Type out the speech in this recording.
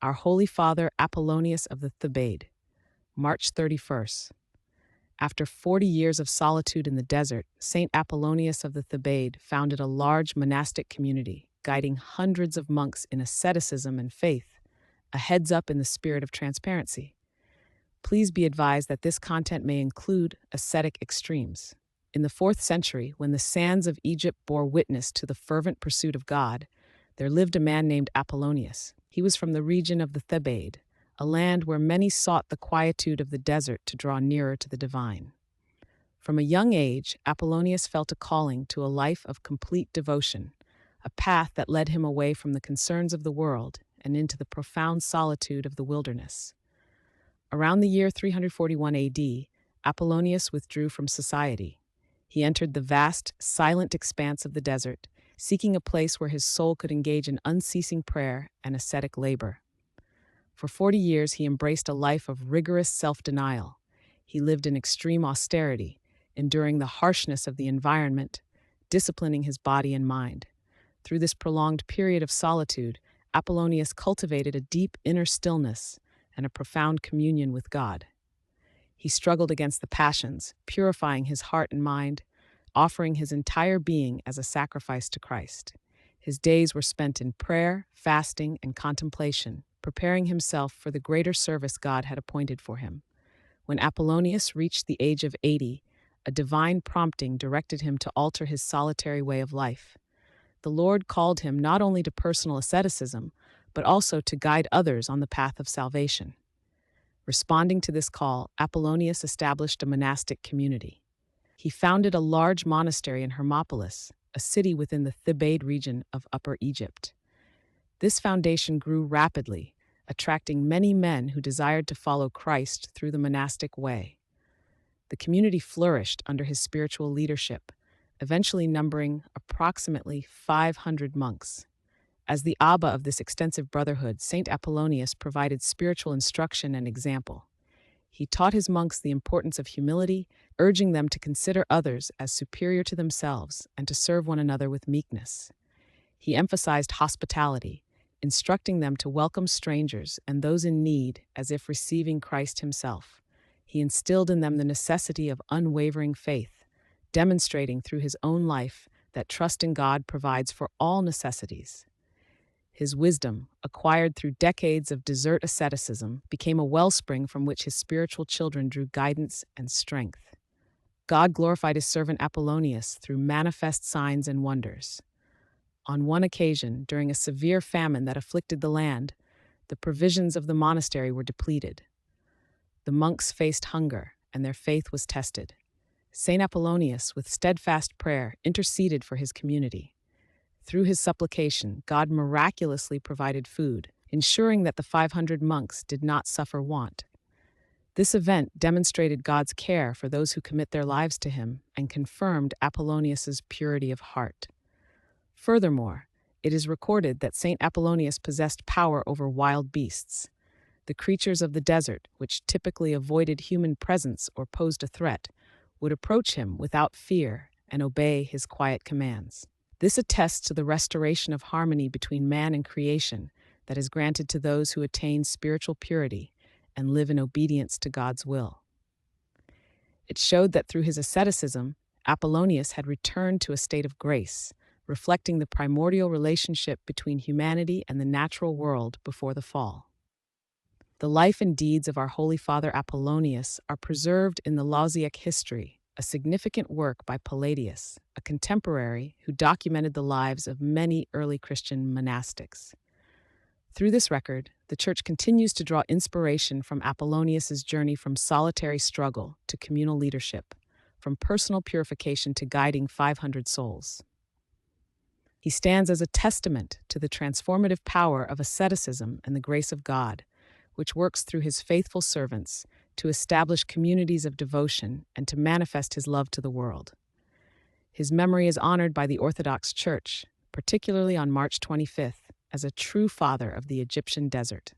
Our Holy Father Apollonius of the Thebaid, March 31st. After 40 years of solitude in the desert, Saint Apollonius of the Thebaid founded a large monastic community, guiding hundreds of monks in asceticism and faith, a heads up in the spirit of transparency. Please be advised that this content may include ascetic extremes. In the 4th century, when the sands of Egypt bore witness to the fervent pursuit of God, there lived a man named Apollonius. He was from the region of the Thebaid, a land where many sought the quietude of the desert to draw nearer to the divine. From a young age, Apollonius felt a calling to a life of complete devotion, a path that led him away from the concerns of the world and into the profound solitude of the wilderness. Around the year 341 AD, Apollonius withdrew from society. He entered the vast, silent expanse of the desert, seeking a place where his soul could engage in unceasing prayer and ascetic labor. For 40 years, he embraced a life of rigorous self-denial. He lived in extreme austerity, enduring the harshness of the environment, disciplining his body and mind. Through this prolonged period of solitude, Apollonius cultivated a deep inner stillness and a profound communion with God. He struggled against the passions, purifying his heart and mind, offering his entire being as a sacrifice to Christ. His days were spent in prayer, fasting, and contemplation, preparing himself for the greater service God had appointed for him. When Apollonius reached the age of 80, a divine prompting directed him to alter his solitary way of life. The Lord called him not only to personal asceticism, but also to guide others on the path of salvation. Responding to this call, Apollonius established a monastic community. He founded a large monastery in Hermopolis, a city within the Thebaid region of Upper Egypt. This foundation grew rapidly, attracting many men who desired to follow Christ through the monastic way. The community flourished under his spiritual leadership, eventually numbering approximately 500 monks. As the Abba of this extensive brotherhood, Saint Apollonius provided spiritual instruction and example. He taught his monks the importance of humility, urging them to consider others as superior to themselves and to serve one another with meekness. He emphasized hospitality, instructing them to welcome strangers and those in need as if receiving Christ himself. He instilled in them the necessity of unwavering faith, demonstrating through his own life that trust in God provides for all necessities. His wisdom, acquired through decades of desert asceticism, became a wellspring from which his spiritual children drew guidance and strength. God glorified his servant Apollonius through manifest signs and wonders. On one occasion, during a severe famine that afflicted the land, the provisions of the monastery were depleted. The monks faced hunger, and their faith was tested. Saint Apollonius, with steadfast prayer, interceded for his community. Through his supplication, God miraculously provided food, ensuring that the 500 monks did not suffer want. This event demonstrated God's care for those who commit their lives to him and confirmed Apollonius's purity of heart. Furthermore, it is recorded that Saint Apollonius possessed power over wild beasts. The creatures of the desert, which typically avoided human presence or posed a threat, would approach him without fear and obey his quiet commands. This attests to the restoration of harmony between man and creation that is granted to those who attain spiritual purity and live in obedience to God's will. It showed that through his asceticism, Apollonius had returned to a state of grace, reflecting the primordial relationship between humanity and the natural world before the fall. The life and deeds of our Holy Father Apollonius are preserved in the Lausiac history, a significant work by Palladius, a contemporary who documented the lives of many early Christian monastics. Through this record, the Church continues to draw inspiration from Apollonius's journey from solitary struggle to communal leadership, from personal purification to guiding 500 souls. He stands as a testament to the transformative power of asceticism and the grace of God, which works through his faithful servants to establish communities of devotion and to manifest his love to the world. His memory is honored by the Orthodox Church, particularly on March 25th, as a true father of the Egyptian desert.